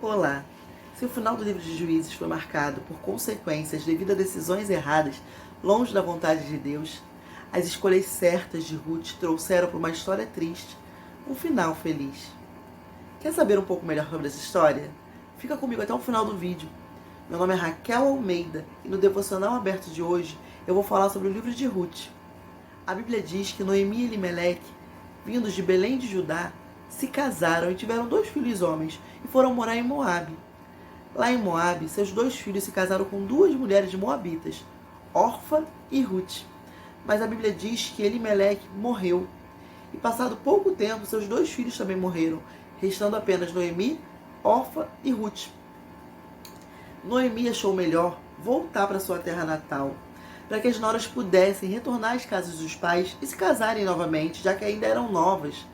Olá! Se o final do livro de Juízes foi marcado por consequências devido a decisões erradas, longe da vontade de Deus, as escolhas certas de Ruth trouxeram para uma história triste um final feliz. Quer saber um pouco melhor sobre essa história? Fica comigo até o final do vídeo. Meu nome é Raquel Almeida e no Devocional Aberto de hoje eu vou falar sobre o livro de Ruth. A Bíblia diz que Noemi e Elimeleque, vindos de Belém de Judá, se casaram e tiveram 2 filhos homens e foram morar em Moabe. Lá em Moabe, seus 2 filhos se casaram com 2 mulheres moabitas, Orfa e Ruth. Mas a Bíblia diz que Elimeleque morreu. E passado pouco tempo, seus 2 filhos também morreram, restando apenas Noemi, Orfa e Ruth. Noemi achou melhor voltar para sua terra natal, para que as noras pudessem retornar às casas dos pais e se casarem novamente, já que ainda eram novas.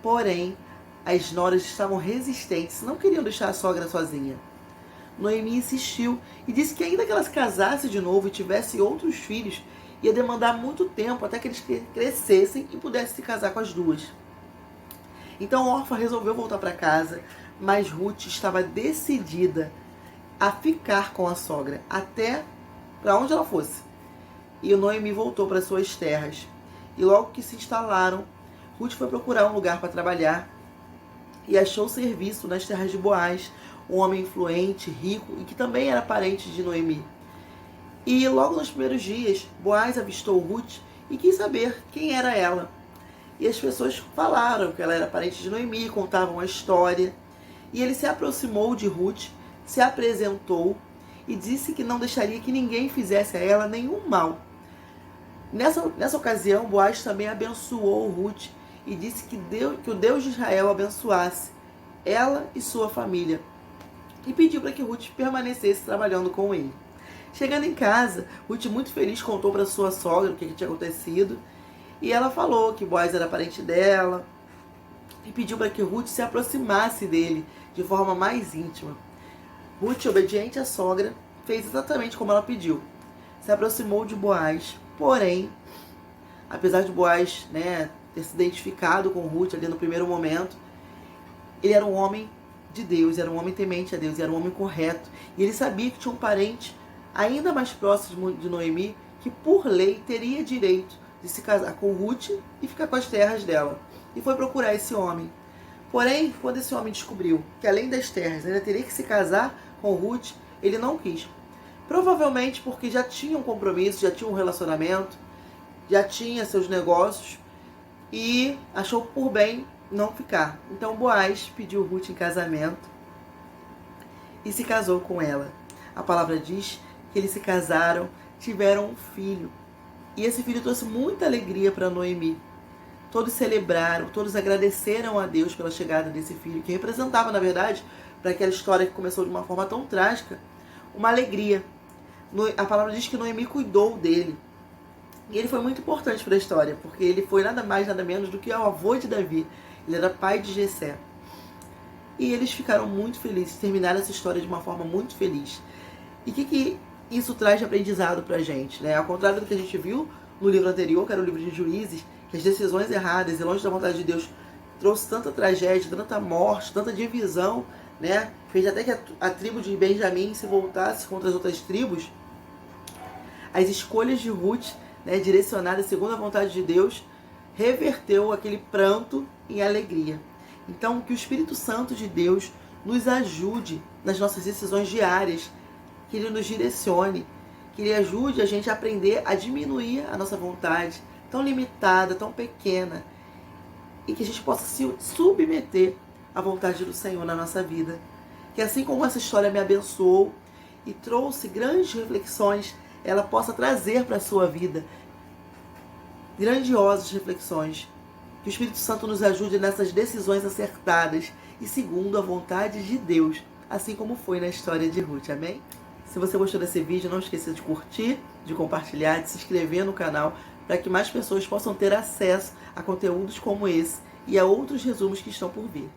Porém, as noras estavam resistentes, não queriam deixar a sogra sozinha. Noemi insistiu e disse que ainda que ela se casasse de novo e tivesse outros filhos, ia demandar muito tempo até que eles crescessem e pudessem se casar com as 2. Então Orfa resolveu voltar para casa, mas Ruth estava decidida a ficar com a sogra, até para onde ela fosse. E Noemi voltou para suas terras. E logo que se instalaram, Ruth foi procurar um lugar para trabalhar e achou serviço nas terras de Boaz, um homem influente, rico e que também era parente de Noemi. E logo nos primeiros dias, Boaz avistou Ruth e quis saber quem era ela. E as pessoas falaram que ela era parente de Noemi, contavam a história. E ele se aproximou de Ruth, se apresentou e disse que não deixaria que ninguém fizesse a ela nenhum mal. Nessa ocasião, Boaz também abençoou Ruth e disse que o Deus de Israel abençoasse ela e sua família. E pediu para que Ruth permanecesse trabalhando com ele. Chegando em casa, Ruth, muito feliz, contou para sua sogra o que tinha acontecido. E ela falou que Boaz era parente dela e pediu para que Ruth se aproximasse dele de forma mais íntima. Ruth, obediente à sogra, fez exatamente como ela pediu. Se aproximou de Boaz. Porém, apesar de Boaz, ter se identificado com Ruth ali no primeiro momento, ele era um homem de Deus, era um homem temente a Deus, era um homem correto. E ele sabia que tinha um parente ainda mais próximo de Noemi, que por lei teria direito de se casar com Ruth e ficar com as terras dela. E foi procurar esse homem. Porém, quando esse homem descobriu que além das terras ainda teria que se casar com Ruth, ele não quis. Provavelmente porque já tinha um compromisso, já tinha um relacionamento, já tinha seus negócios e achou por bem não ficar. Então Boaz pediu Ruth em casamento e se casou com ela. A palavra diz que eles se casaram, tiveram um filho. E esse filho trouxe muita alegria para Noemi. Todos celebraram, todos agradeceram a Deus pela chegada desse filho, que representava, na verdade, para aquela história que começou de uma forma tão trágica, uma alegria. A palavra diz que Noemi cuidou dele. E ele foi muito importante para a história, porque ele foi nada mais, nada menos do que o avô de Davi. Ele era pai de Jessé. E eles ficaram muito felizes, terminaram essa história de uma forma muito feliz. E o que isso traz de aprendizado pra gente, Ao contrário do que a gente viu no livro anterior, que era o livro de Juízes, que as decisões erradas e longe da vontade de Deus trouxe tanta tragédia, tanta morte, tanta divisão, Fez até que a tribo de Benjamim se voltasse contra as outras tribos. As escolhas de Ruth, direcionadas segundo a vontade de Deus, reverteu aquele pranto em alegria. Então, que o Espírito Santo de Deus nos ajude nas nossas decisões diárias, que Ele nos direcione, que Ele ajude a gente a aprender a diminuir a nossa vontade, tão limitada, tão pequena, e que a gente possa se submeter à vontade do Senhor na nossa vida. Que assim como essa história me abençoou e trouxe grandes reflexões, ela possa trazer para a sua vida grandiosas reflexões. Que o Espírito Santo nos ajude nessas decisões acertadas e segundo a vontade de Deus, assim como foi na história de Ruth, amém? Se você gostou desse vídeo, não esqueça de curtir, de compartilhar, de se inscrever no canal, para que mais pessoas possam ter acesso a conteúdos como esse e a outros resumos que estão por vir.